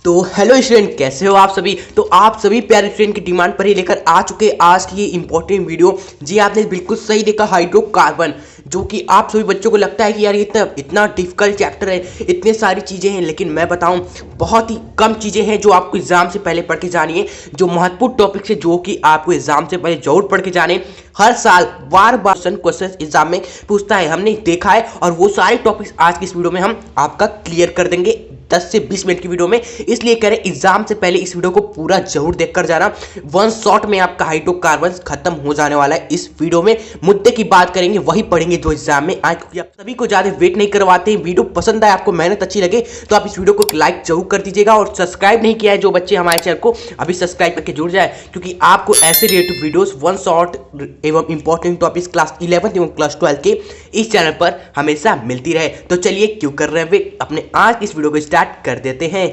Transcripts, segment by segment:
तो hello student, कैसे हो आप सभी। तो आप सभी प्यारे स्टूडेंट की डिमांड पर ही लेकर आ चुके आज की ये इंपॉर्टेंट वीडियो। जी आपने बिल्कुल सही देखा, हाइड्रोकार्बन, जो कि आप सभी बच्चों को लगता है कि यार ये इतना डिफिकल्ट चैप्टर है, इतने सारी चीज़ें हैं, लेकिन मैं बताऊं बहुत ही कम चीज़ें हैं जो आपको एग्जाम से पहले पढ़ के जानी है, जो महत्वपूर्ण टॉपिक्स है जो कि आपको एग्जाम से पहले जरूर पढ़ के जाने। हर साल बार बार क्वेश्चन एग्जाम में पूछता है, हमने देखा है, और वो सारे टॉपिक्स आज की इस वीडियो में हम आपका क्लियर कर देंगे 10 से 20 मिनट की वीडियो में। इसलिए कह रहे एग्जाम से पहले इस वीडियो को पूरा जरूर देखकर जाना। वन शॉट में आपका हाइड्रोकार्बन खत्म हो जाने वाला है। इस वीडियो में मुद्दे की बात करेंगे, वही पढ़ेंगे जो एग्जाम में आए, क्योंकि आप सभी को ज्यादा वेट नहीं करवाते हैं। वीडियो पसंद आए, आपको मेहनत अच्छी लगे, तो आप इस वीडियो को लाइक जरूर कर दीजिएगा। और सब्सक्राइब नहीं किया है जो बच्चे हमारे चैनल को, अभी सब्सक्राइब करके जुड़ जाए, क्योंकि आपको ऐसे रिलेटेड वीडियोस वन शॉट एवं इंपॉर्टेंट टॉपिक्स क्लास 11 एवं क्लास 12 के इस चैनल पर हमेशा मिलती रहे। तो चलिए क्यों कर रहे हैं वेट, अपने आज इस वीडियो को स्टार्ट कर देते हैं।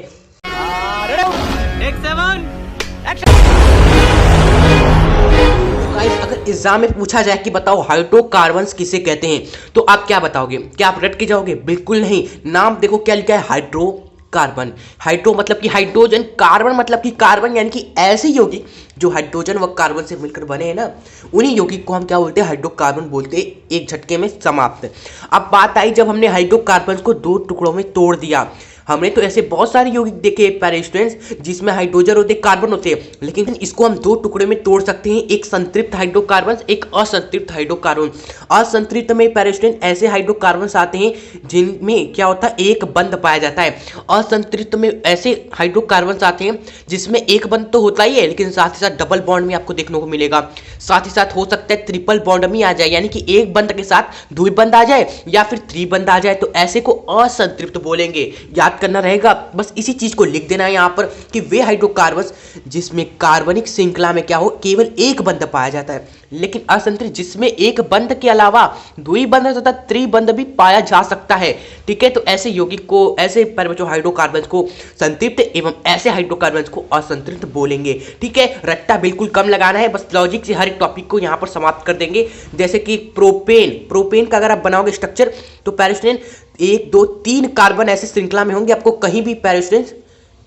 अगर एग्जाम में पूछा जाए कि बताओ हाइड्रोकार्बन्स किसे कहते हैं, तो आप क्या बताओगे? क्या आप रट के जाओगे? बिल्कुल नहीं। नाम देखो क्या लिखा है, हाइड्रोकार्बन। हाइड्रो मतलब कि हाइड्रोजन, कार्बन मतलब कि कार्बन, यानी कि ऐसे यौगिक जो हाइड्रोजन व कार्बन से मिलकर बने हैं ना, उन्हीं यौगिक को हम क्या बोलते हैं, हाइड्रोकार्बन बोलते हैं। एक झटके में समाप्त। अब बात आई जब हमने हाइड्रोकार्बन को दो टुकड़ों में तोड़ दिया। हमने तो ऐसे बहुत सारे यौगिक देखे प्यारे स्टूडेंट्स जिसमें हाइड्रोजन होते, कार्बन होते हैं, लेकिन इसको हम दो टुकड़े में तोड़ सकते हैं, एक संतृप्त हाइड्रोकार्बन, एक असंतृप्त हाइड्रोकार्बन। असंतृप्त में प्यारे स्टूडेंट ऐसे हाइड्रोकार्बन आते हैं जिनमें क्या होता है, एक बंध पाया जाता है। असंतृप्त में ऐसे हाइड्रोकार्बन आते हैं जिसमें एक बंध तो होता ही है, लेकिन साथ ही साथ डबल बॉन्ड में आपको देखने को मिलेगा। साथ ही साथ हो सकता है ट्रिपल बॉन्ड में आ जाए, यानी कि एक बंध के साथ दो बंध आ जाए या फिर थ्री बंध आ जाए, तो ऐसे को असंतृप्त बोलेंगे। याद करना रहेगा, बस इसी चीज को लिख देना है यहां पर कि वे हाइड्रोकार्बन्स जिसमें कार्बनिक श्रृंखला में क्या हो, केवल एक बंध पाया जाता है, लेकिन असंतृप्त जिसमें एक बंध के अलावा दो बंध तथा त्रिबंध भी पाया जा सकता है। ठीक है, तो ऐसे यौगिक को, ऐसे बच्चों हाइड्रोकार्बन्स को संतृप्त एवं ऐसे हाइड्रोकार्बन्स को असंतृप्त बोलेंगे। ठीक है, रट्टा बिल्कुल कम लगाना है, बस लॉजिक से हर एक टॉपिक को यहां पर समाप्त कर देंगे। जैसे कि प्रोपेन का अगर आप बनाओगे स्ट्रक्चर, तो पैरास्टूडेंट 1 2 3 कार्बन ऐसे श्रृंखला में होंगे, आपको कहीं भी पैरास्टूडेंट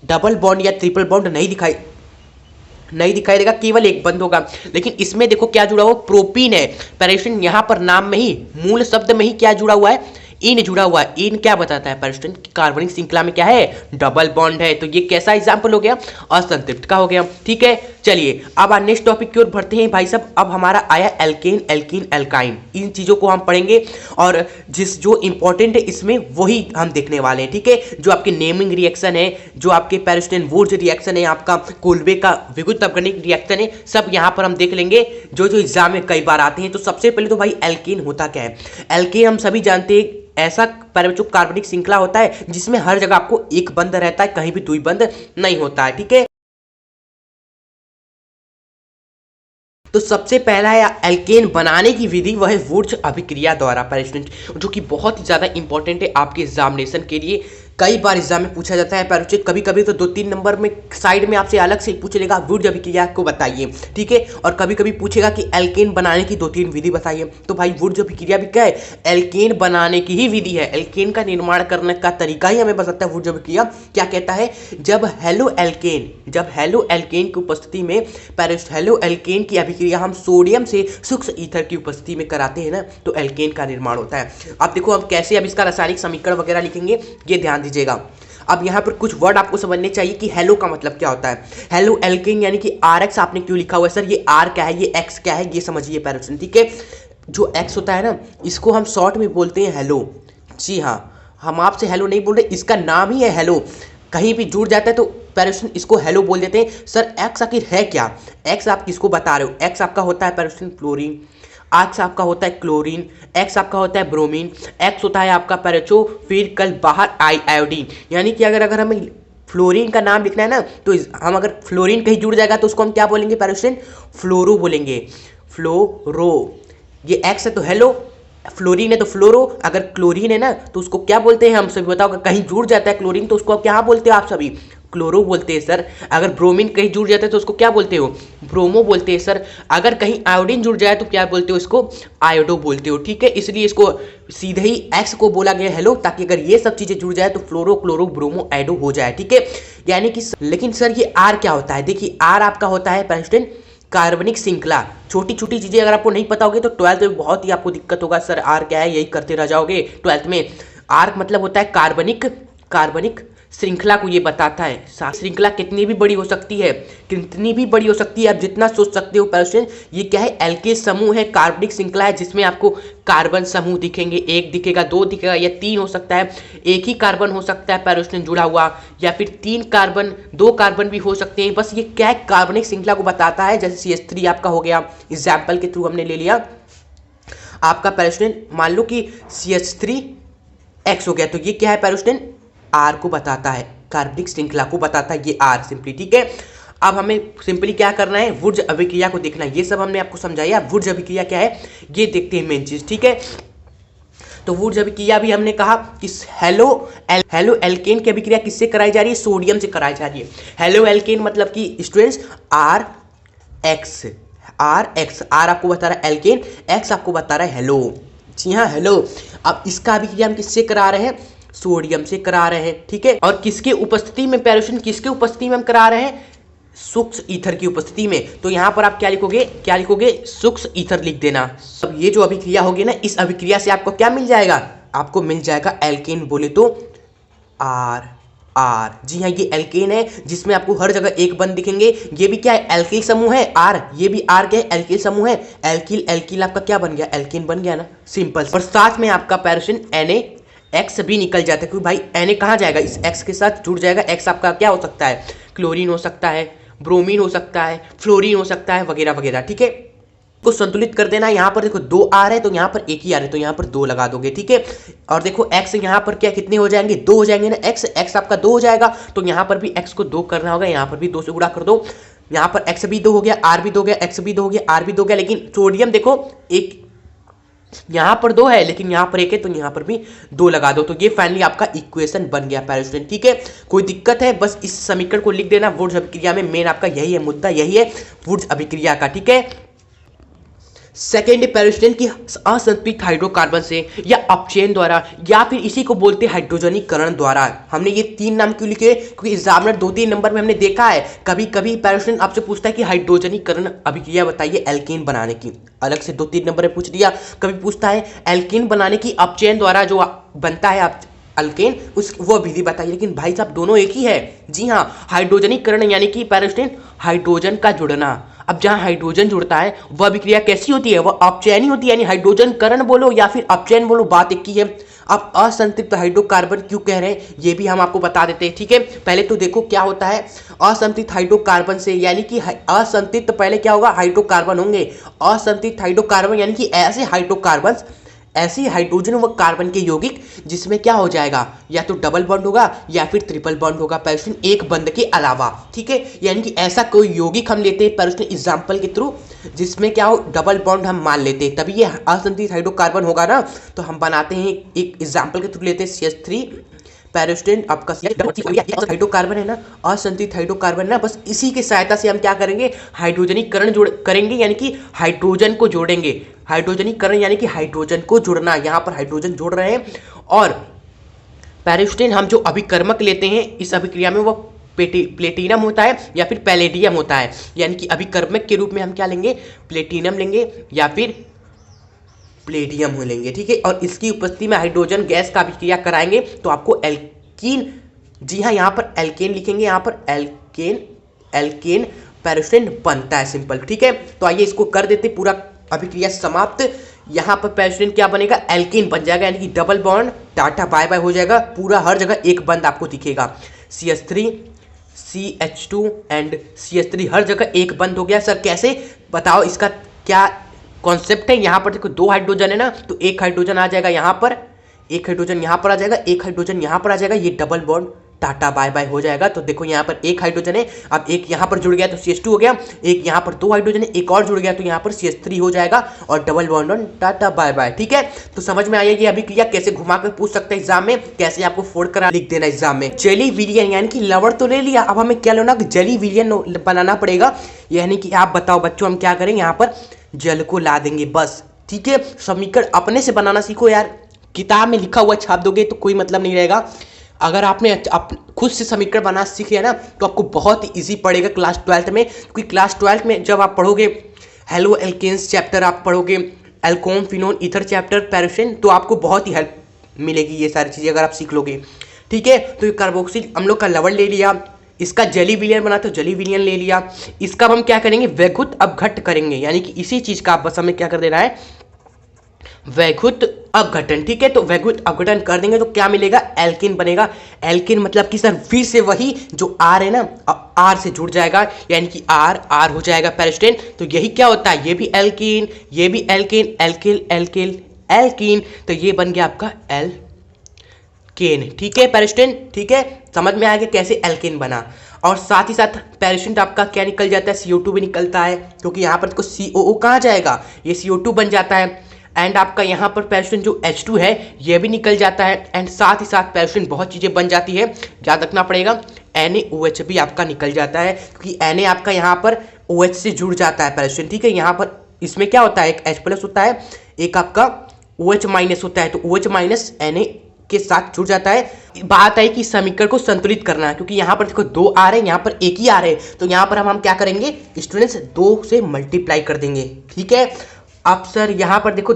डबल बॉन्ड या ट्रिपल बॉन्ड नहीं दिखाई देगा, केवल एक बंद होगा। लेकिन इसमें देखो क्या जुड़ा हुआ, प्रोपीन है पैरास्टूडेंट। यहां पर नाम में ही, मूल शब्द में ही क्या जुड़ा हुआ है, इन जुड़ा हुआ है। इन क्या बताता है पैरास्टूडेंट, कार्बनिक श्रृंखला में क्या है, डबल बॉन्ड है। तो ये कैसा एग्जाम्पल हो गया, असंतृप्त का हो गया। ठीक है, चलिए अब नेक्स्ट टॉपिक की ओर बढ़ते हैं भाई साहब। अब हमारा आया एल्केन, एल्कीन, एल्काइन। इन चीजों को हम पढ़ेंगे, और जो इंपॉर्टेंट है इसमें वही हम देखने वाले हैं। ठीक है, जो आपके नेमिंग रिएक्शन है, जो आपके पैरास्टूडेंट वुर्ज रिएक्शन है, आपका कोल्बे का विद्युत अपघटनिक रिएक्शन है, सब यहाँ पर हम देख लेंगे जो एग्जाम में कई बार आते हैं। तो सबसे पहले तो भाई एल्केन होता क्या है। एल्केन हम सभी जानते हैं, ऐसा कार्बनिक श्रृंखला होता है जिसमें हर जगह आपको एक बंध रहता है, कहीं भी दुई बंध नहीं होता है। ठीक है, तो सबसे पहला है एल्केन बनाने की विधि, वह है वुर्ज अभिक्रिया द्वारा पैरास्टूडेंट, जो कि बहुत ही ज्यादा इंपॉर्टेंट है आपके एग्जामिनेशन के लिए। कई बार एग्जाम में पूछा जाता है पैरास्टूडेंट, कभी कभी तो 2-3 नंबर में साइड में आपसे अलग से पूछ लेगा वुर्ज अभिक्रिया को बताइए। ठीक है, और कभी कभी पूछेगा कि एल्केन बनाने की 2-3 विधि बताइए। तो भाई वुर्ज अभिक्रिया भी क्या है, एल्केन बनाने की ही विधि है। एल्केन का निर्माण करने का तरीका ही हमें बताता है वुर्ज अभिक्रिया। क्या कहता है, जब हेलो एल्केन की उपस्थिति में हेलो एल्केन की अभिक्रिया हम सोडियम से सूक्ष्म ईथर की उपस्थिति में कराते हैं ना, तो एल्केन का निर्माण होता है। अब देखो हम कैसे अब इसका रासायनिक समीकरण वगैरह लिखेंगे, ये ध्यान दीजिएगा। अब यहाँ पर कुछ वर्ड आपको समझने चाहिए कि हेलो का मतलब क्या होता है। हेलो एल्केन यानी कि RX आपने क्यों लिखा हुआ है, सर ये R क्या है, ये X क्या है, ये समझिए पैरास्टूडेंट। ठीक है, जो X होता है ना, इसको हम शॉर्ट में बोलते हैं हेलो। जी हाँ, हम आपसे हेलो नहीं बोल रहे, इसका नाम ही है हेलो। कहीं भी जुड़ जाता है तो पैरास्टूडेंट इसको हेलो बोल देते हैं। सर X आखिर है क्या, X आप किसको बता रहे हो? X आपका होता है पैरास्टूडेंट फ्लोरीन, X आपका होता है क्लोरीन, X आपका होता है ब्रोमीन, X होता है आपका पैराचो, फिर कल बाहर आयोडीन। यानी कि अगर हमें फ्लोरीन का नाम लिखना है ना, तो हम अगर फ्लोरीन कहीं जुड़ जाएगा तो उसको हम क्या बोलेंगे पैरास्टूडेंट, फ्लोरो बोलेंगे, फ्लोरो। ये X है तो हेलो, फ्लोरीन है तो फ्लोरो। अगर क्लोरीन है ना तो उसको क्या बोलते हैं हम सभी, बताओ। कहीं जुड़ जाता है क्लोरीन तो उसको क्या बोलते हो आप सभी, क्लोरो बोलते हैं सर। अगर ब्रोमीन कहीं जुड़ जाता है तो उसको क्या बोलते हो? ब्रोमो बोलते हैं सर। अगर कहीं आयोडीन जुड़ जाए तो क्या बोलते हो? इसको आयोडो बोलते हो। ठीक है, इसलिए इसको सीधे ही एक्स को बोला गया हेलो, ताकि अगर ये सब चीजें जुड़ जाए तो फ्लोरो क्लोरो ब्रोमो आयोडो हो जाए। ठीक है, यानी कि लेकिन सर ये आर क्या होता है? देखिए आर आपका होता है पेरिस्टेन कार्बनिक श्रृंखला। छोटी छोटी चीजें अगर आपको नहीं पता होगी तो 12th में बहुत ही आपको दिक्कत होगा, सर आर क्या है, यही करते रह जाओगे 12th में। आर मतलब होता है कार्बनिक श्रृंखला को ये बताता है। श्रृंखला कितनी भी बड़ी हो सकती है, कितनी भी बड़ी हो सकती है, आप जितना सोच सकते हो पेरिस्टेन। ये क्या है? एल्केन समूह है, कार्बनिक श्रृंखला है, जिसमें आपको कार्बन समूह दिखेंगे। एक दिखेगा, दो दिखेगा, या तीन हो सकता है। एक ही कार्बन हो सकता है पेरिस्टेन जुड़ा हुआ, या फिर तीन कार्बन, दो कार्बन भी हो सकते हैं। बस ये क्या है? कार्बनिक श्रृंखला को बताता है। जैसे CH3 आपका हो गया, एग्जाम्पल के थ्रू हमने ले लिया आपका पेरिस्टेन। मान लो कि CH3X हो गया, तो ये क्या है पेरिस्टेन? आर को बताता है, कार्बनिक श्रृंखला को बताता है ये आर सिंपली। ठीक है, अब हमें सिंपली क्या करना है? वुर्ज अभिक्रिया को देखना है। ये सब हमने आपको समझाया। वुर्ज अभिक्रिया क्या है ये देखते हैं मेन चीज। ठीक है, तो वुर्ज अभिक्रिया भी हमने कहा कि हेलो एल्केन की अभिक्रिया किससे कराई जा रही है? सोडियम से कराई जा रही है। हेलो एल्केन मतलब कि स्टूडेंट्स आर एक्स आर आपको बता रहा है एल्केन, एक्स आपको बता रहा है हेलो। जी हाँ, हेलो। अब इसका अभिक्रिया हम किससे करा रहे हैं? सोडियम से करा रहे हैं। ठीक है, और किसके उपस्थिति में पेरिस्टेन, किसके उपस्थिति में हम करा रहे हैं? सूक्ष्म ईथर की उपस्थिति में। तो यहां पर आप क्या लिखोगे? सूक्ष्म ईथर लिख देना। अब ये जो अभिक्रिया होगी ना, इस अभिक्रिया से आपको क्या मिल जाएगा? आपको मिल जाएगा एल्केन, बोले तो आर। जी हाँ, ये एल्केन है, जिसमें आपको हर जगह एक बंद दिखेंगे। ये भी क्या है? एल्किल समूह है आर। ये भी आर क्या है? एल्किल समूह है। एल्किल आपका क्या बन गया? एल्केन बन गया ना, सिंपल। और साथ में आपका पेरिस्टेन एक्स भी निकल जाता है, क्योंकि भाई Na कहाँ जाएगा? इस एक्स के साथ जुड़ जाएगा। एक्स आपका क्या हो सकता है? क्लोरीन हो सकता है, ब्रोमीन हो सकता है, फ्लोरीन हो सकता है, वगैरह वगैरह। ठीक है, को संतुलित कर देना। यहाँ पर देखो 2 आर है, तो यहाँ पर एक ही आर है, तो यहाँ पर 2 लगा दोगे। ठीक है, और देखो एक्स यहाँ पर क्या कितने हो जाएंगे? 2 हो जाएंगे ना। एक्स आपका 2 हो जाएगा, तो यहाँ पर भी एक्स को 2 करना होगा। यहाँ पर भी 2 से गुणा कर दो। यहाँ पर एक्स भी 2 हो गया, आर भी 2 हो गया, एक्स भी 2 हो गया, आर भी 2 हो गया। लेकिन सोडियम देखो एक, यहां पर 2 है लेकिन यहां पर 1 है, तो यहां पर भी 2 लगा दो। तो ये फाइनली आपका इक्वेशन बन गया पेरिस्टेन। ठीक है, कोई दिक्कत है? बस इस समीकरण को लिख देना। वुर्ज अभिक्रिया में मेन आपका यही है, मुद्दा यही है वुर्ज अभिक्रिया का। ठीक है, सेकेंड पेरिस्टेन की असंतृप्त हाइड्रोकार्बन से या अपचयन द्वारा, या फिर इसी को बोलते हैं हाइड्रोजनीकरण द्वारा। हमने ये 3 नाम क्यों लिखे? क्योंकि एग्जामिनर 2-3 नंबर में हमने देखा है, कभी कभी पेरिस्टेन आपसे पूछता है कि हाइड्रोजनीकरण अभिक्रिया बताइए एल्केन बनाने की। अलग से 2-3 नंबर में पूछ दिया। कभी पूछता है एल्केन बनाने की अपचयन द्वारा जो बनता है अल्केन, उस वो विधि बताइए। लेकिन भाई साहब दोनों एक ही है। जी हाँ, हाइड्रोजनीकरण यानी कि पेरिस्टेन हाइड्रोजन का जुड़ना। अब जहां हाइड्रोजन जुड़ता है वह अभिक्रिया कैसी होती है? वह अपचयनी होती है, यानी हाइड्रोजन करण बोलो या फिर अपचयन बोलो, बात एक ही है। अब असंतृप्त हाइड्रोकार्बन क्यों कह रहे हैं ये भी हम आपको बता देते हैं। ठीक है, पहले तो देखो क्या होता है असंतृप्त हाइड्रोकार्बन से, यानी कि असंतृप्त पहले क्या होगा? हाइड्रोकार्बन होंगे। असंतृप्त हाइड्रोकार्बन यानी कि ऐसे हाइड्रोकार्बन, ऐसे हाइड्रोजन व कार्बन के यौगिक जिसमें क्या हो जाएगा? या तो डबल बॉन्ड होगा या फिर ट्रिपल बॉन्ड होगा पेरिस्टेन, एक बंद के अलावा। ठीक है, यानी कि ऐसा कोई यौगिक हम लेते हैं पेरिस्टेन एग्जांपल के थ्रू, जिसमें क्या हो? डबल बॉन्ड हम मान लेते हैं, तभी ये असंतृप्त हाइड्रोकार्बन होगा ना। तो हम बनाते हैं एक एग्जाम्पल के थ्रू लेते हैं CH3 पेरिस्टेन आपका हाइड्रोकार्बन है ना, असंतृप्त हाइड्रोकार्बन ना। बस इसी की सहायता से हम क्या करेंगे? हाइड्रोजनीकरण करेंगे, यानी कि हाइड्रोजन को जोड़ेंगे। हाइड्रोजनीकरण यानी कि हाइड्रोजन को जोड़ना। यहाँ पर हाइड्रोजन जोड़ रहे हैं। और पेरिस्टेन हम जो अभिकर्मक लेते हैं इस अभिक्रिया में, वो प्लेटिनम होता है या फिर पैलेडियम होता है। यानी कि अभिकर्मक के रूप में हम क्या लेंगे? प्लेटिनम लेंगे या फिर प्लेडियम हो लेंगे। ठीक है, और इसकी उपस्थिति में हाइड्रोजन गैस का अभिक्रिया कराएंगे तो आपको एल्कीन, जी हाँ यहाँ पर एल्केन लिखेंगे, यहाँ पर एल्केन पेरिस्टेन बनता है, सिंपल। ठीक है, तो आइए इसको कर देते पूरा अभिक्रिया समाप्त। यहाँ पर पेरिस्टेन क्या बनेगा? एल्केन बन जाएगा, यानी कि double bond tata bye bye हो जाएगा। पूरा हर जगह एक बंद आपको दिखेगा। CH3 CH2 एंड CH3 हर जगह एक बंद हो गया। सर कैसे? बताओ, इसका क्या कॉन्सेप्ट है? यहाँ पर देखो 2 हाइड्रोजन है ना, तो एक हाइड्रोजन आ जाएगा यहाँ पर, एक हाइड्रोजन यहाँ पर आ जाएगा, एक हाइड्रोजन यहाँ पर आ जाएगा। ये double bond tata bye bye हो जाएगा। तो देखो यहाँ पर एक हाइड्रोजन है, अब एक यहाँ पर जुड़ गया तो CH2 हो गया, एक यहाँ पर 2 हाइड्रोजन है, एक और जुड़ गया तो यहाँ पर CH3 हो जाएगा और double bond on tata bye bye. ठीक है, तो समझ में आया ये अभिक्रिया कैसे घुमा कर पूछ सकते हैं एग्जाम में, कैसे आपको फोड़ कर लिख देना एग्जाम में। जेली विलियन यानी कि लवण तो ले लिया, अब हमें क्या लेना, जेली विलियन बनाना पड़ेगा। यानी कि आप बताओ बच्चों, हम क्या करेंगे, यहाँ पर जल को ला देंगे बस। ठीक है, समीकरण अपने से बनाना सीखो यार, किताब में लिखा हुआ छाप दोगे तो कोई मतलब नहीं रहेगा। अगर आपने खुद से समीकरण बनाना सीख लिया ना तो आपको बहुत ही ईजी पड़ेगा क्लास 12th में, क्योंकि क्लास 12th में जब आप पढ़ोगे हेलो एल्केन्स चैप्टर, आप पढ़ोगे एल्कोन फिनोन ईथर चैप्टर पैराफिन, तो आपको बहुत ही हेल्प मिलेगी ये सारी चीज़ें अगर आप सीख लोगे। ठीक है, तो ये कार्बोक्सिल अम्लों का लवण ले लिया, इसका जली विलयन बना तो जली विलयन ले लिया, इसका हम क्या करेंगे, वैद्युत अपघट्ट करेंगे, यानी कि इसी चीज़ का आप बस हमें क्या कर देना है, वैद्युत अपघटन। ठीक है, तो वैद्युत अपघटन कर देंगे तो क्या मिलेगा, एल्किन बनेगा। एल्किन मतलब कि सर फिर से वही जो आर है ना, आर से जुड़ जाएगा, यानी कि आर आर हो जाएगा पैरास्टेन। तो यही क्या होता है, ये भी एल्किन, ये भी एल्किन, एल्किल एल्किल एल्किन, तो ये बन गया आपका एल्केन। ठीक है पैरास्टेन, ठीक है, समझ में आ गया कैसे एल्केन बना। और साथ ही साथ पैरास्टेन आपका क्या निकल जाता है, CO2 भी निकलता है, क्योंकि यहाँ पर COO कहाँ जाएगा, ये CO2 बन जाता है। एंड आपका यहाँ पर पैरास्टेन जो H2 है ये भी निकल जाता है। एंड साथ ही साथ पैरास्टेन बहुत चीज़ें बन जाती है, याद रखना पड़ेगा, NaOH भी आपका निकल जाता है, क्योंकि Na आपका यहाँ पर OH से जुड़ जाता है पैरास्टेन। ठीक है, यहाँ पर इसमें क्या होता है, एक H+ होता है, एक आपका OH- होता है, तो OH- Na के साथ जुड़ जाता है। बात है कि समीकरण को संतुलित करना है, क्योंकि यहाँ पर देखो 2 आ रहे हैं, यहाँ पर एक ही आ रहे हैं, तो यहाँ पर हम क्या करेंगे स्टूडेंट्स, 2 से मल्टीप्लाई कर देंगे। ठीक है, अब सर यहाँ पर देखो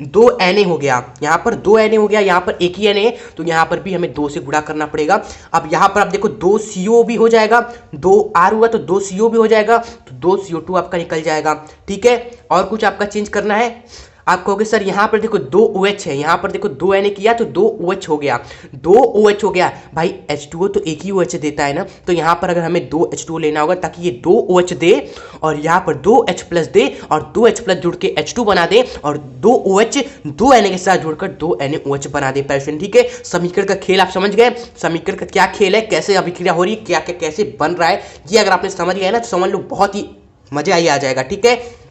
2 Na हो गया, यहाँ पर 2 Na हो गया, यहाँ पर एक ही Na है, तो यहाँ पर भी हमें 2 से गुणा करना पड़ेगा। अब यहाँ पर आप देखो 2 CO भी हो जाएगा, 2 R हुआ तो 2 CO भी हो जाएगा, तो 2 CO2 आपका निकल जाएगा। ठीक है, और कुछ आपका चेंज करना है, आप कहोगे सर यहाँ पर देखो 2 OH है, यहाँ पर देखो 2 Na किया तो 2 OH हो गया, 2 OH हो गया भाई, H2O तो एक ही OH देता है ना, तो यहाँ पर अगर हमें 2 H2O लेना होगा ताकि ये 2 OH दे और यहाँ पर 2 H+ दे और 2 H+ जुड़ के H2 बना दे और 2 OH 2 Na के साथ जुड़कर 2 NaOH बना दे पैरास्टेन। ठीक है, समीकरण का खेल आप समझ गए, समीकरण का क्या खेल है, कैसे अभिक्रिया हो रही है, क्या क्या कैसे बन रहा है, ये अगर आपने समझ गया ना तो समझ लो बहुत ही मजा ही आ जाएगा। ठीक है,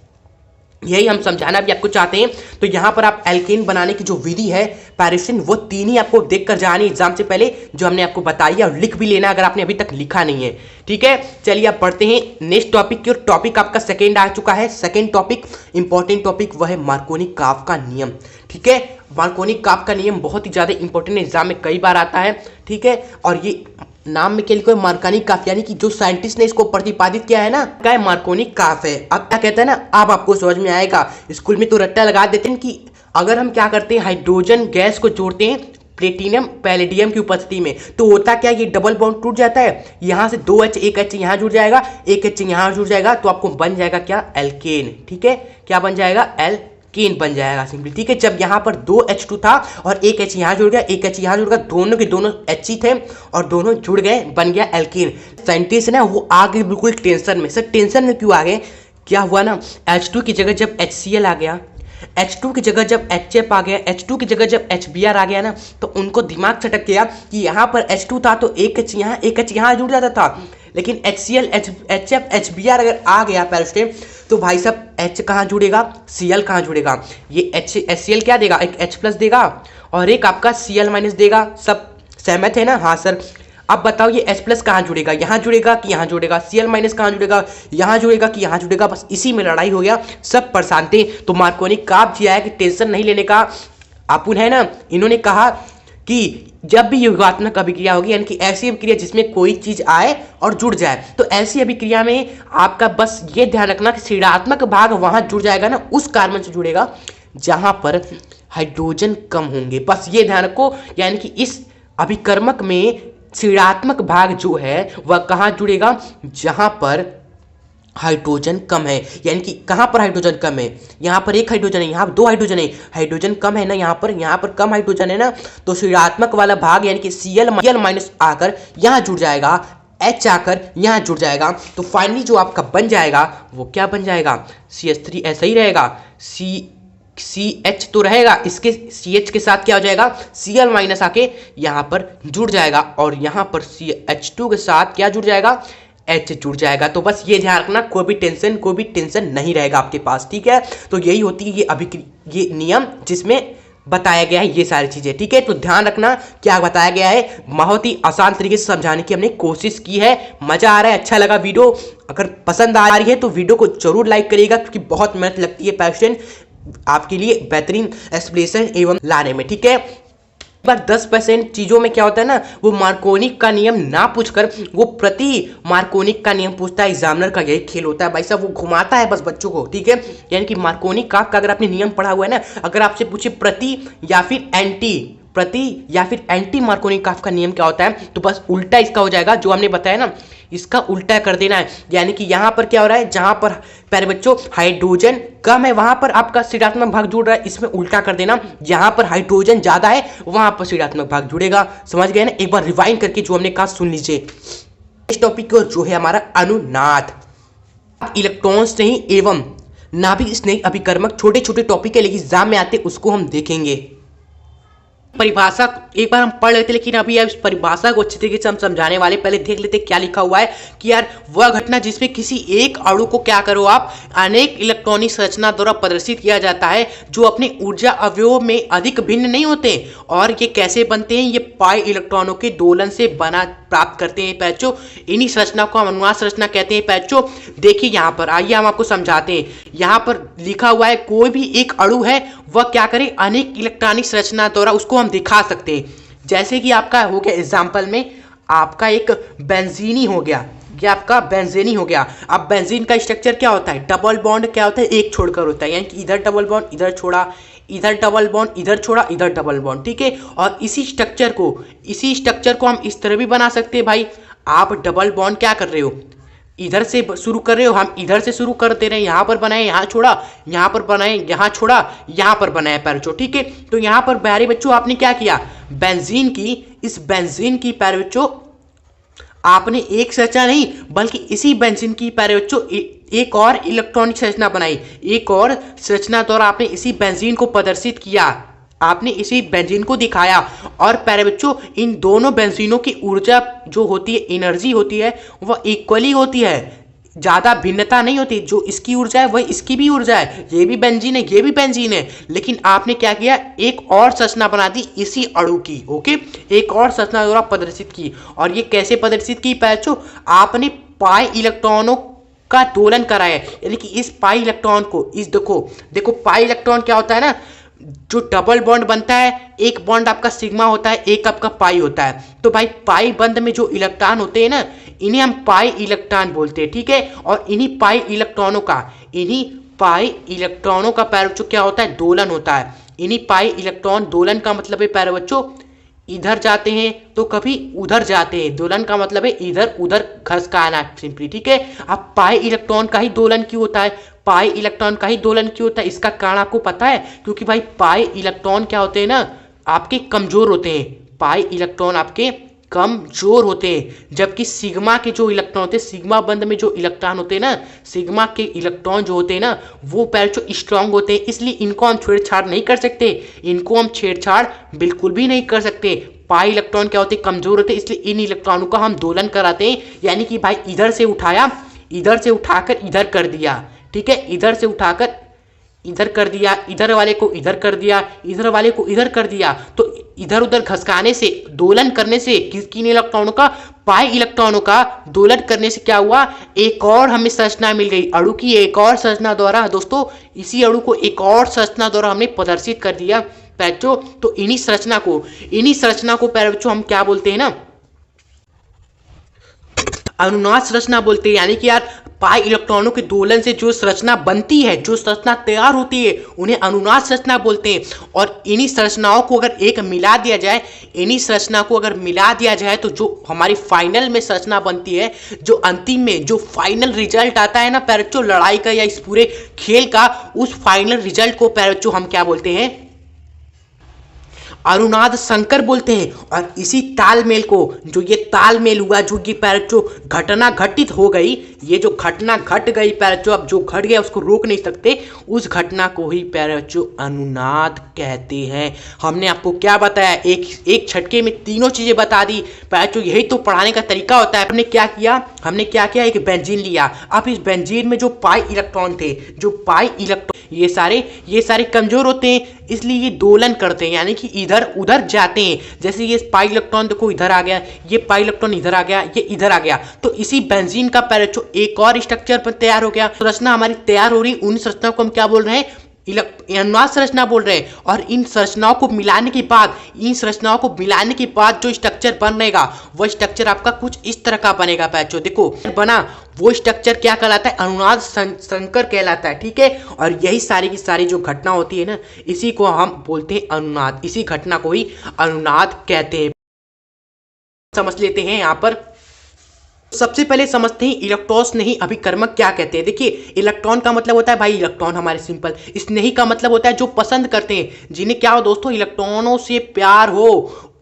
यही हम समझाना भी आपको चाहते हैं। तो यहाँ पर आप एल्केन बनाने की जो विधि है पैरास्टेन, वो 3 ही आपको देख कर जानी एग्जाम से पहले, जो हमने आपको बताई है, और लिख भी लेना अगर आपने अभी तक लिखा नहीं है। ठीक है, चलिए आप पढ़ते हैं नेक्स्ट टॉपिक की, और टॉपिक आपका सेकेंड आ चुका है। सेकेंड टॉपिक इंपॉर्टेंट टॉपिक वह है मार्कोनी-काफ का नियम। ठीक है, मार्कोनी-काफ का नियम बहुत ही ज्यादा इंपॉर्टेंट एग्जाम में कई बार आता है। ठीक है, और ये नाम में क्या लिखा है, मार्कोनी-काफ, यानी कि जो साइंटिस्ट ने इसको प्रतिपादित किया है ना, क्या है, मार्कोनी-काफ है। अब क्या कहता है ना, अब आपको समझ में आएगा। स्कूल में तो रट्टा लगा देते हैं कि अगर हम क्या करते हैं, हाइड्रोजन गैस को जोड़ते हैं प्लेटिनम पैलेडियम की उपस्थिति में, तो होता क्या, ये डबल बॉन्ड टूट जाता है, यहाँ से 2H, एक H यहाँ जुड़ जाएगा, एक H यहाँ जुड़ जाएगा, तो आपको बन जाएगा क्या, एल्केन। ठीक है, क्या बन जाएगा, एल्केन बन जाएगा सिंपली। ठीक है, जब यहाँ पर 2 H2 था और एक H यहाँ जुड़ गया, एक H यहाँ जुड़ गया, दोनों के दोनों H ही थे और दोनों जुड़ गए, बन गया एल्केन। साइंटिस्ट ना वो आ गए बिल्कुल टेंशन में। सर टेंशन में क्यों आ गए, क्या हुआ ना, H2 की जगह जब HCl आ गया, H2 की जगह जब HF आ गया, H2 की जगह जब HBr आ गया ना, तो उनको दिमाग चटक गया कि यहाँ पर H2 था तो एक H यहाँ, एक H यहाँ जुड़ जाता था, लेकिन HCl HF HBr अगर आ गया पैरास्टेन, तो भाई साहब H कहाँ जुड़ेगा, Cl कहाँ जुड़ेगा, ये HCl क्या देगा, एक H+ देगा और एक आपका Cl- देगा। सब सहमत है ना, हाँ सर। अब बताओ ये H+ कहाँ जुड़ेगा, यहाँ जुड़ेगा कि यहाँ जुड़ेगा, Cl- कहाँ जुड़ेगा, यहाँ जुड़ेगा कि यहाँ जुड़ेगा, बस इसी में लड़ाई हो गया, सब परेशान थे। तो मार्कोनी-काफ जी आया कि टेंशन नहीं लेने का, अपुन है ना, इन्होंने कहा कि जब भी योगात्मक अभिक्रिया होगी, यानी कि ऐसी अभिक्रिया जिसमें कोई चीज आए और जुड़ जाए, तो ऐसी अभिक्रिया में आपका बस ये ध्यान रखना कि ऋणात्मक भाग वहां जुड़ जाएगा ना, उस कार्बन से जुड़ेगा जहां पर हाइड्रोजन कम होंगे, बस ये ध्यान रखो। यानी कि इस अभिकर्मक में ऋणात्मक भाग जो है वह कहां जुड़ेगा, जहां पर हाइड्रोजन कम है। यानी कि कहां पर हाइड्रोजन कम है, यहां पर एक हाइड्रोजन है, यहां पर 2 हाइड्रोजन है, हाइड्रोजन कम है ना, यहां पर कम हाइड्रोजन है ना, तो ऋणात्मक वाला भाग यानी कि Cl- आकर यहां जुड़ जाएगा, H आकर यहां जुड़ जाएगा, तो फाइनली जो आपका बन जाएगा वो क्या बन जाएगा, CH3 ऐसा ही रहेगा, CH तो रहेगा, इसके CH के साथ क्या हो जाएगा, Cl माइनस आके यहाँ पर जुड़ जाएगा और यहाँ पर CH2 के साथ क्या जुड़ जाएगा, H जुड़ जाएगा। तो बस ये ध्यान रखना, कोई भी टेंशन नहीं रहेगा आपके पास, ठीक है। तो यही होती है ये नियम जिसमें बताया गया है ये सारी चीजें, ठीक है। तो ध्यान रखना क्या बताया गया है, बहुत ही आसान तरीके से समझाने की हमने कोशिश की है। मजा आ रहा है, अच्छा लगा वीडियो, अगर पसंद आ रही है तो वीडियो को जरूर लाइक करिएगा, क्योंकि बहुत मेहनत लगती है पैशन आपके लिए बेहतरीन एक्सप्लेनेशन एवं लाने में, ठीक है। पर 10% चीज़ों में क्या होता है ना, वो मार्कोनिक का नियम ना पूछकर वो प्रति मार्कोनिक का नियम पूछता है। एग्जामिनर का यही खेल होता है भाई साहब, वो घुमाता है बस बच्चों को, ठीक है। यानी कि मार्कोनिक का अगर आपने नियम पढ़ा हुआ है ना, अगर आपसे पूछे प्रति या फिर एंटी मार्कोनिक का आपका नियम क्या होता है, तो बस उल्टा इसका हो जाएगा, जो हमने बताया ना इसका उल्टा कर देना है। यानी कि यहाँ पर क्या हो रहा है, जहाँ पर प्यारे बच्चों हाइड्रोजन कम है वहां पर आपका ऋणात्मक भाग जुड़ रहा है, इसमें उल्टा कर देना, जहां पर हाइड्रोजन ज्यादा है वहां पर ऋणात्मक भाग जुड़ेगा। समझ गए ना, एक बार रिवाइंड करके जो हमने कहा सुन लीजिए। इस टॉपिक को जो है हमारा अनुनाद, इलेक्ट्रॉन्स नहीं एवं नाभिक स्नेही अभिकर्मक, छोटे छोटे टॉपिक है लेकिन एग्जाम में आते उसको हम देखेंगे। परिभाषा एक बार हम पढ़ लेते, लेकिन अभी इस परिभाषा को अच्छी तरीके से हम समझाने वाले। पहले देख लेते क्या लिखा हुआ है कि यार वह घटना जिसमें किसी एक अणु को क्या करो आप अनेक इलेक्ट्रॉनिक संरचना द्वारा प्रदर्शित किया जाता है, जो अपने ऊर्जा अवयव में अधिक भिन्न नहीं होते। और ये कैसे बनते हैं, ये पाई इलेक्ट्रॉनों के दोलन से बना प्राप्त करते हैं बच्चों। इन्हीं संरचना को हम अनुनाद संरचना कहते हैं बच्चों। देखिए यहाँ पर आइए हम आपको समझाते हैं। यहाँ पर लिखा हुआ है कोई भी एक अणु है वह क्या करे अनेक इलेक्ट्रॉनिक संरचना द्वारा उसको हम दिखा सकते हैं। जैसे कि आपका हो गया एग्जाम्पल में, आपका एक बेंजीनी हो गया, ये आपका बेंजीनी हो गया। अब बेंजीन का स्ट्रक्चर क्या होता है, डबल बॉन्ड क्या होता है, एक छोड़कर होता है, यानी कि इधर डबल बॉन्ड इधर छोड़ा, इधर डबल बॉन्ड इधर छोड़ा, इधर डबल बॉन्ड, ठीक है। और इसी स्ट्रक्चर को हम इस तरह भी बना सकते हैं भाई। आप डबल बॉन्ड क्या कर रहे हो, इधर से शुरू कर रहे हो, हम इधर से शुरू कर दे रहे हैं, यहाँ पर बनाए यहाँ छोड़ा, यहाँ पर बनाए यहाँ छोड़ा, यहाँ पर बनाए पैर बच्चों, ठीक है। तो यहाँ पर प्यारे बच्चों आपने क्या किया, इस बेंजीन की प्यारे बच्चों आपने एक संरचना नहीं बल्कि इसी बेंजीन की प्यारे बच्चों एक और इलेक्ट्रॉनिक संरचना बनाई, एक और संरचना द्वारा आपने इसी बेंजीन को प्रदर्शित किया, आपने इसी बेंजीन को दिखाया। और प्यारे बच्चों इन दोनों बेंजीनों की ऊर्जा जो होती है, एनर्जी होती है, वह इक्वली होती है, ज़्यादा भिन्नता नहीं होती। जो इसकी ऊर्जा है वही इसकी भी ऊर्जा है, ये भी बेंजीन है ये भी बेंजीन है, लेकिन आपने क्या किया एक और संरचना बना दी इसी अणु की, ओके, एक और संरचना द्वारा प्रदर्शित की। और ये कैसे प्रदर्शित की बच्चों, आपने पाई इलेक्ट्रॉनों का दोलन कराया, यानी कि इस पाई इलेक्ट्रॉन को इस देखो पाई इलेक्ट्रॉन क्या होता है ना, जो डबल बॉन्ड बनता है, एक बॉन्ड आपका सिग्मा होता है, एक आपका पाई होता है। तो भाई पाई बंध में जो इलेक्ट्रॉन होते हैं ना, इन्हें हम पाई इलेक्ट्रॉन बोलते हैं, ठीक है। और इन्हीं पाई इलेक्ट्रॉनों का पैर बच्चों क्या होता है, दोलन होता है। इन्हीं पाई इलेक्ट्रॉन दोलन का मतलब है पैर बच्चों इधर जाते हैं तो कभी उधर जाते हैं, दोलन का मतलब है इधर उधर घसकाना सिंपली, ठीक है। अब पाई इलेक्ट्रॉन का ही दोलन क्यों होता है, पाई इलेक्ट्रॉन का ही दोलन क्यों होता है, इसका कारण आपको पता है, क्योंकि भाई पाई इलेक्ट्रॉन क्या होते हैं ना, आपके कमजोर होते हैं, पाई इलेक्ट्रॉन आपके कमजोर होते हैं, जबकि सिग्मा के जो इलेक्ट्रॉन होते हैं, सिग्मा बंध में जो इलेक्ट्रॉन होते हैं ना, सिग्मा के इलेक्ट्रॉन जो होते हैं ना, वो पैर जो स्ट्रांग होते हैं, इसलिए इनको हम छेड़छाड़ नहीं कर सकते, इनको हम छेड़छाड़ बिल्कुल भी नहीं कर सकते। पाई इलेक्ट्रॉन क्या होते हैं, कमजोर होते हैं, इसलिए इन इलेक्ट्रॉनों का हम दोलन कराते हैं। यानी कि भाई इधर से उठाकर इधर कर दिया, ठीक है, इधर से उठाकर इधर कर दिया, इधर वाले को इधर कर दिया, इधर वाले को इधर कर दिया। तो इधर उधर घसकाने से, दोलन करने से किन इलेक्ट्रॉनों का, पाई इलेक्ट्रॉनों का दोलन करने से क्या हुआ, एक और हमें संरचना मिल गई, अणु की एक और संरचना द्वारा। दोस्तों इसी अणु को एक और संरचना द्वारा हमने प्रदर्शित कर दिया बच्चों। तो इन्हीं संरचना को पैर बच्चों हम क्या बोलते हैं ना, अनुनाद संरचना बोलते हैं। यानी कि यार पाई इलेक्ट्रॉनों के दोलन से जो संरचना बनती है, जो संरचना तैयार होती है, उन्हें अनुनाद संरचना बोलते हैं। और इन्हीं संरचनाओं को अगर मिला दिया जाए तो जो हमारी फाइनल में संरचना बनती है, जो अंतिम में जो फाइनल रिजल्ट आता है ना पैरचो लड़ाई का या इस पूरे खेल का, उस फाइनल रिजल्ट को पैरचो हम क्या बोलते हैं, अनुनाद संकर बोलते हैं। और इसी तालमेल को, जो ये तालमेल हुआ, जो ये पैरचो घटना घटित हो गई, ये जो घटना घट गई पैरचो, अब जो घट गया उसको रोक नहीं सकते, उस घटना को ही पैरचो अनुनाद कहते हैं। हमने आपको क्या बताया, एक झटके में तीनों चीजें बता दी पैरचो। यही तो पढ़ाने का तरीका होता है। हमने क्या किया, एक बेंजीन लिया। अब इस बेंजीन में जो पाई इलेक्ट्रॉन थे, ये सारे कमजोर होते हैं, इसलिए ये दोलन करते हैं, यानी कि इधर उधर जाते हैं। जैसे ये पाई इलेक्ट्रॉन देखो इधर आ गया, ये पाई इलेक्ट्रॉन इधर आ गया, ये इधर आ गया, तो इसी बेंजीन का पैरचो एक और स्ट्रक्चर पर तैयार हो गया। संरचना हमारी तैयार हो रही, उन संरचनाओं को हम क्या बोल रहे हैं, अनुनाद संरचना बोल रहे हैं। और इन संरचनाओं को मिलाने के बाद जो स्ट्रक्चर बनेगा, वो स्ट्रक्चर आपका कुछ इस तरह का बनेगा पैचो। देखो बना, वो स्ट्रक्चर क्या कहलाता है, अनुनाद संकर कहलाता है। ठीक है, और यही सारी की सारी जो घटना होती है ना, इसी को हम बोलते हैं अनुनाद, इसी घटना को ही अनुनाद कहते हैं। समझ लेते हैं यहाँ पर। सबसे पहले समझते हैं इलेक्ट्रॉन स्नेही अभिकर्मक क्या कहते हैं। देखिए, इलेक्ट्रॉन का मतलब होता है भाई इलेक्ट्रॉन हमारे सिंपल। स्नेही का मतलब होता है जो पसंद करते हैं, जिन्हें क्या हो दोस्तों, इलेक्ट्रॉनों से प्यार हो,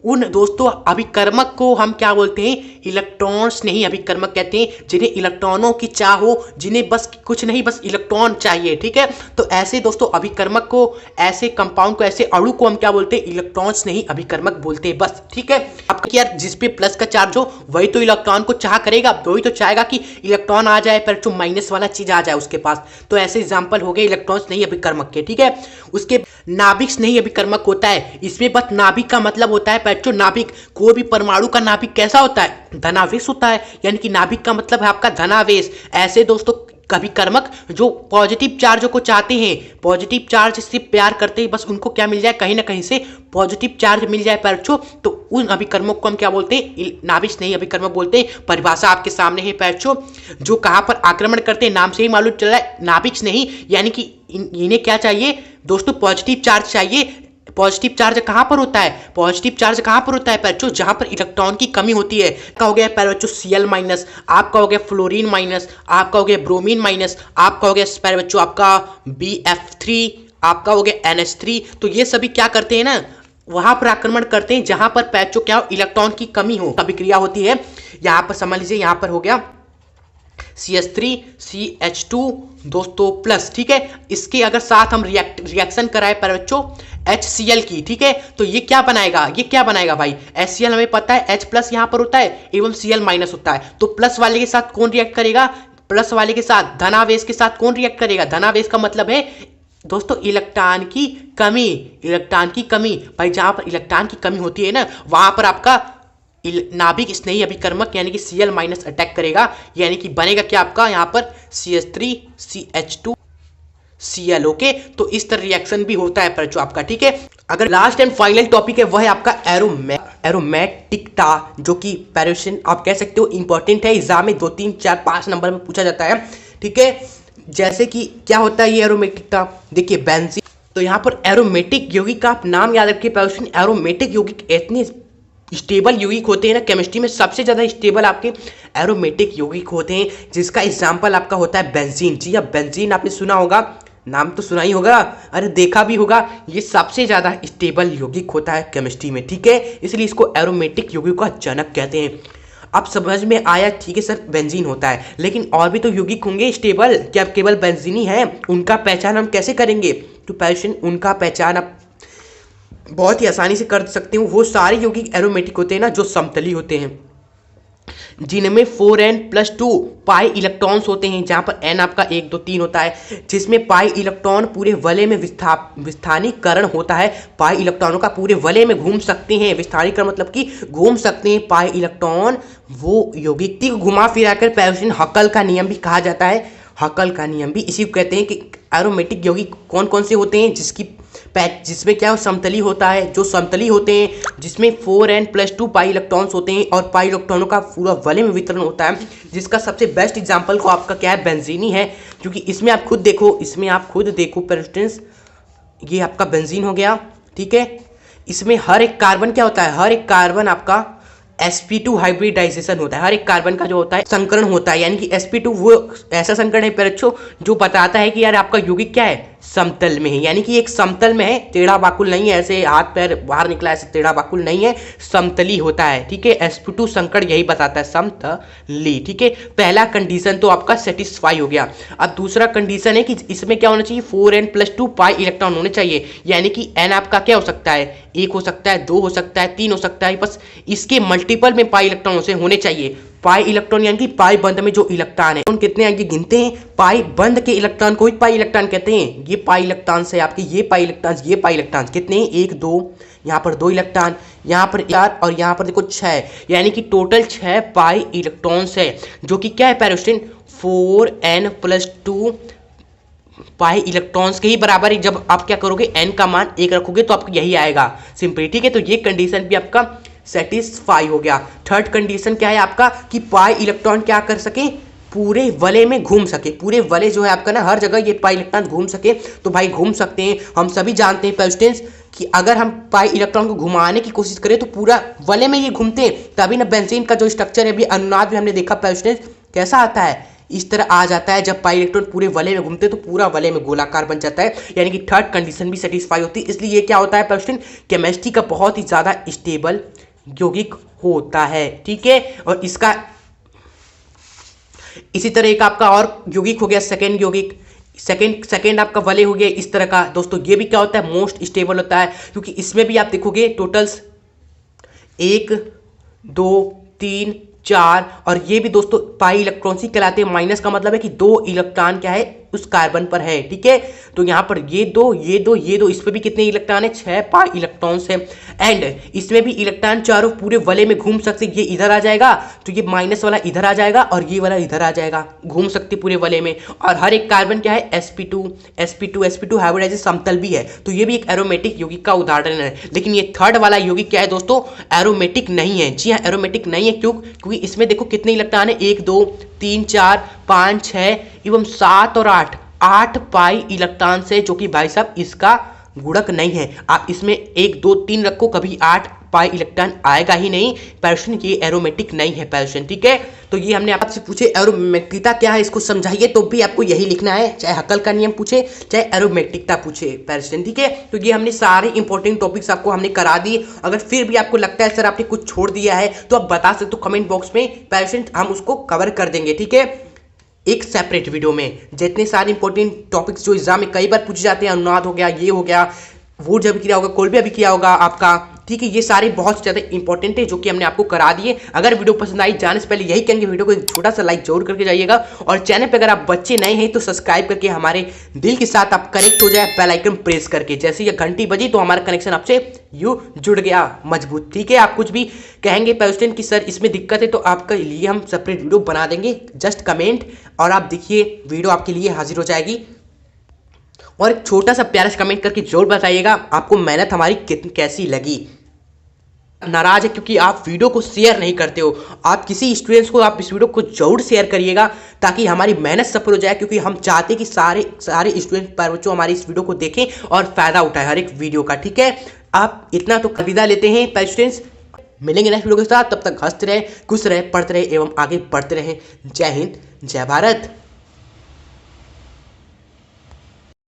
उन दोस्तों अभिकर्मक को हम क्या बोलते हैं, इलेक्ट्रॉन स्नेही अभिकर्मक कहते हैं। जिन्हें इलेक्ट्रॉनों की चाह हो, जिन्हें बस कुछ नहीं बस इलेक्ट्रॉन चाहिए। ठीक है, तो ऐसे दोस्तों अभिकर्मक को, ऐसे कंपाउंड को, ऐसे अणु को हम क्या बोलते हैं, इलेक्ट्रॉन स्नेही अभिकर्मक बोलते हैं बस। ठीक है, अब यार जिस पे प्लस का चार्ज हो वही तो इलेक्ट्रॉन को चाह करेगा, वही तो चाहेगा कि इलेक्ट्रॉन आ जाए, पर जो माइनस वाला चीज आ जाए उसके पास। तो ऐसे एग्जाम्पल हो गए इलेक्ट्रॉन स्नेही अभिकर्मक के। ठीक है, उसके नाभिक स्नेही अभिकर्मक होता है। इसमें बस नाभिक का मतलब होता है बच्चों, नाभिक कोई भी परमाणु का नाभिक कैसा होता है, धनावेश होता है, यानी कि नाभिक का मतलब है आपका धनावेश। ऐसे दोस्तों अभिकर्मक जो पॉजिटिव चार्ज को चाहते हैं, पॉजिटिव चार्ज से प्यार करते हैं, बस उनको क्या मिल जाए, कहीं ना कहीं से पॉजिटिव चार्ज मिल जाए पैरचो, तो उन अभिकर्मक को हम क्या बोलते हैं, नाभिक स्नेही अभिकर्मक बोलते हैं। परिभाषा आपके सामने है पैरचो, जो कहां पर आक्रमण करते हैं, नाम से ही मालूम चल रहा है, नाभिक स्नेही, यानी कि इन्हें क्या चाहिए दोस्तों, पॉजिटिव चार्ज चाहिए। पॉजिटिव चार्ज कहां पर होता है, पॉजिटिव चार्ज कहां पर होता है पैरचो, जहां पर इलेक्ट्रॉन की कमी होती है। का हो गया पैरचो Cl माइनस, आपका हो गया फ्लोरीन माइनस, आपका हो गया ब्रोमीन माइनस, आपका हो गया पैरचो आपका Bf3, आपका हो गया NH3। तो ये सभी क्या करते हैं ना, वहां पर आक्रमण करते हैं जहां पर पैरचो क्या हो, इलेक्ट्रॉन की कमी हो, अभिक्रिया होती है। यहां पर समझ लीजिए, यहां पर हो गया CH3 CH2 दोस्तों प्लस। ठीक है, इसके अगर साथ हम रिएक्शन कराए पर बच्चों HCl की, ठीक है, तो ये क्या बनाएगा भाई, HCl हमें पता है H प्लस यहाँ पर होता है एवं Cl माइनस होता है। तो प्लस वाले के साथ कौन रिएक्ट करेगा, प्लस वाले के साथ धनावेश के साथ कौन रिएक्ट करेगा, धनावेश का मतलब है दोस्तों इलेक्ट्रॉन की कमी भाई। जहां पर इलेक्ट्रॉन की कमी होती है ना, वहां पर आपका नाभिक स्नेही अभिकर्मक यानी कि Cl माइनस अटैक करेगा, यानी कि बनेगा क्या आपका यहाँ पर CH3 CH2 Cl। ओके, तो इस तरह रिएक्शन भी होता है जो आपका। ठीक है, अगर लास्ट एंड फाइनल टॉपिक है वह है आपका एरोमेटिकता, जो कि पैरेशन आप कह सकते हो इंपॉर्टेंट है, एग्जाम में 2 3 4 5 नंबर में पूछा जाता है। ठीक है, जैसे कि क्या होता है ये एरोमेटिकता, देखिए बेंजीन। तो यहाँ पर एरोमेटिक यौगिक का आप नाम याद रखिए पैरेशन। एरोमेटिक यौगिक इतने स्टेबल यौगिक होते हैं ना, केमिस्ट्री में सबसे ज़्यादा स्टेबल आपके एरोमेटिक यौगिक होते हैं, जिसका एग्जाम्पल आपका होता है बेंजीन। जी हाँ, बेंजीन आपने सुना होगा, नाम तो सुना ही होगा, अरे देखा भी होगा, ये सबसे ज़्यादा स्टेबल यौगिक होता है केमिस्ट्री में। ठीक है, इसलिए इसको एरोमेटिक यौगिक का जनक कहते हैं। अब समझ में आया, ठीक है सर बेंजीन होता है, लेकिन और भी तो यौगिक होंगे स्टेबल, क्या केवल बेंजीन ही है? उनका पहचान हम कैसे करेंगे? तो पैशन उनका पहचान आप बहुत ही आसानी से कर सकते हो। वो सारे यौगिक एरोमेटिक होते हैं ना, जो समतली होते हैं, जिनमें 4n+2 पाई इलेक्ट्रॉन्स होते हैं, जहां पर n आपका 1 2 3 होता है, जिसमें पाई इलेक्ट्रॉन पूरे वलय में विस्थानीकरण होता है। पाई इलेक्ट्रॉनों का पूरे वलय में घूम सकते हैं, विस्थानीकरण मतलब कि घूम सकते हैं पाई इलेक्ट्रॉन। वो यौगिक को घुमा फिरा कर पैरेशन हकल का नियम भी कहा जाता है। हकल का नियम भी इसी को कहते हैं कि एरोमेटिक यौगिक कौन कौन से होते हैं, जिसमें क्या समतली होता है, जो समतली होते हैं, जिसमें 4n+2 पाई इलेक्ट्रॉन्स होते हैं और पाई इलेक्ट्रॉनों का पूरा वलय में वितरण होता है, जिसका सबसे बेस्ट एग्जांपल को आपका क्या है, बेंजीन ही है। क्योंकि इसमें आप खुद देखो फॉर इंस्टेंस, ये आपका बेंजीन हो गया। ठीक है, इसमें हर एक कार्बन क्या होता है, हर एक कार्बन आपका sp2 हाइब्रिडाइजेशन होता है, हर एक कार्बन का जो होता है संकरण होता है, यानी कि sp2 वो ऐसा संकरण है जो बताता है कि यार आपका यौगिक क्या है, समतल में है, यानी कि एक समतल में है, टेढ़ा बाकुल नहीं है, ऐसे हाथ पैर बाहर निकला ऐसे टेढ़ा बाकुल नहीं है, समतली होता है। ठीक है, sp2 संकड़ यही बताता है, समतली। ठीक है, पहला कंडीशन तो आपका सेटिस्फाई हो गया। अब दूसरा कंडीशन है कि इसमें क्या होना चाहिए, 4n+2 पाई इलेक्ट्रॉन होने चाहिए, यानी कि n आपका क्या हो सकता है, 1 हो सकता है, 2 हो सकता है, 3 हो सकता है, बस इसके मल्टीपल में पाई इलेक्ट्रॉन से होने चाहिए। पाई इलेक्ट्रॉन यानी कि पाई बंद में जो इलेक्ट्रॉन है उन कितने आगे गिनते हैं, पाई बंद के इलेक्ट्रॉन को ही पाई इलेक्ट्रॉन कहते हैं। ये पाई इलेक्ट्रॉन है आपके, ये पाई इलेक्ट्रॉन, ये पाई इलेक्ट्रॉन कितने हैं, 1 2, यहाँ पर 2 इलेक्ट्रॉन, यहाँ पर 4 और यहाँ पर देखो 6, यानी कि टोटल 6 पाई इलेक्ट्रॉन्स है, जो कि क्या है पैरोस्टेन, 4n+2 पाई इलेक्ट्रॉन्स के ही बराबर है। जब आप क्या करोगे, n का मान 1 रखोगे तो आपको यही आएगा सिंपली। ठीक है, तो ये कंडीशन भी आपका सेटिस्फाई हो गया। थर्ड कंडीशन क्या है आपका, कि पाई इलेक्ट्रॉन क्या कर सके, पूरे वलय में घूम सके। पूरे वलय जो है आपका ना, हर जगह ये पाई इलेक्ट्रॉन घूम सके, तो भाई घूम सकते हैं। हम सभी जानते हैं पेरिस्टेंस कि अगर हम पाई इलेक्ट्रॉन को घुमाने की कोशिश करें तो पूरा वलय में ये घूमते हैं, तभी ना बेंजीन का जो स्ट्रक्चर है, अभी अनुनाद भी हमने देखा पेरिस्टेंस कैसा आता है, इस तरह आ जाता है। जब पाई इलेक्ट्रॉन पूरे वलय में घूमते हैं तो पूरा वलय में गोलाकार बन जाता है, यानी कि थर्ड कंडीशन भी सेटिस्फाई होती है। इसलिए ये क्या होता है पेरिस्टेंस, केमिस्ट्री का बहुत ही ज़्यादा स्टेबल यौगिक होता है। ठीक है, और इसका इसी तरह एक आपका और यौगिक हो गया सेकेंड यौगिक, सेकेंड आपका वलय हो गया इस तरह का। दोस्तों ये भी क्या होता है, मोस्ट स्टेबल होता है, क्योंकि इसमें भी आप देखोगे टोटल्स 1 2 3 4, और ये भी दोस्तों पाई इलेक्ट्रॉन ही कहलाते हैं। माइनस का मतलब है कि 2 इलेक्ट्रॉन क्या है उस कार्बन पर है। ठीक है, तो यहाँ पर ये 2 ये 2 ये 2, इस पर भी कितने इलेक्ट्रॉन है, 6 पाई इलेक्ट्रॉन्स है। एंड इसमें भी इलेक्ट्रॉन चारों पूरे वलय में घूम सकते, ये इधर आ जाएगा तो ये माइनस वाला इधर आ जाएगा और ये वाला इधर आ जाएगा, घूम सकते पूरे वलय में। और हर एक कार्बन क्या है, sp2 हाइब्रिडाइजेशन समतल भी है, तो ये भी एक एरोमेटिक यौगिक का उदाहरण है। लेकिन ये थर्ड वाला यौगिक क्या है दोस्तों, एरोमेटिक नहीं है। जी हाँ, एरोमेटिक नहीं है, क्योंकि इसमें देखो कितने इलेक्ट्रॉन है, 1 2 3 4 5 6 एवं 7 और 8 पाई इलेक्ट्रॉन से, जो कि भाई साहब इसका गुणक नहीं है। आप इसमें 1 2 3 रखो, कभी 8 पाई इलेक्ट्रॉन आएगा ही नहीं। पैरेशन ये एरोमेटिक नहीं है पैरेशन। ठीक है, तो ये हमने आपसे पूछे एरोमेटिकता क्या है, इसको समझाइए, तो भी आपको यही लिखना है, चाहे हकल का नियम पूछे चाहे एरोमेटिकता पूछे पैरेशन। ठीक है, तो ये हमने सारे इंपॉर्टेंट टॉपिक्स आपको हमने करा दिए। अगर फिर भी आपको लगता है सर आपने कुछ छोड़ दिया है तो आप बता सकते हो कमेंट बॉक्स में, पैरेशन हम उसको कवर कर देंगे। ठीक है, एक सेपरेट वीडियो में जितने सारे इंपॉर्टेंट टॉपिक्स जो एग्जाम में कई बार पूछे जाते हैं, अनुनाद हो गया, ये हो गया, वो जब किया होगा, कोलबे अभी किया होगा आपका। ठीक है, ये सारे बहुत ज़्यादा इंपॉर्टेंट है जो कि हमने आपको करा दिए। अगर वीडियो पसंद आई, जाने से पहले यही कहेंगे वीडियो को एक छोटा सा लाइक जरूर करके जाइएगा, और चैनल पे अगर आप बच्चे नए हैं तो सब्सक्राइब करके हमारे दिल के साथ आप कनेक्ट हो जाए, बेल आइकन प्रेस करके। जैसे ये घंटी बजी तो हमारा कनेक्शन आपसे यूँ जुड़ गया मजबूत। ठीक है, आप कुछ भी कहेंगे पैरेशन कि सर इसमें दिक्कत है, तो आपके लिए हम सेपरेट वीडियो बना देंगे, जस्ट कमेंट और आप देखिए वीडियो आपके लिए हाजिर हो जाएगी। और एक छोटा सा प्यारा सा कमेंट करके जरूर बताइएगा आपको मेहनत हमारी कैसी लगी। नाराज है क्योंकि आप वीडियो को शेयर नहीं करते हो, आप किसी स्टूडेंट्स को आप इस वीडियो को जरूर शेयर करिएगा ताकि हमारी मेहनत सफल हो जाए, क्योंकि हम चाहते हैं कि सारे स्टूडेंट बच्चों हमारी इस वीडियो को देखें और फायदा उठाए हर एक वीडियो का। ठीक है, आप इतना तो विदा लेते हैं स्टूडेंट्स, मिलेंगे नेक्स्ट वीडियो के साथ, तब तक हंसते रहे, खुश रहे, पढ़ते रहे एवं आगे बढ़ते रहे। जय हिंद, जय भारत।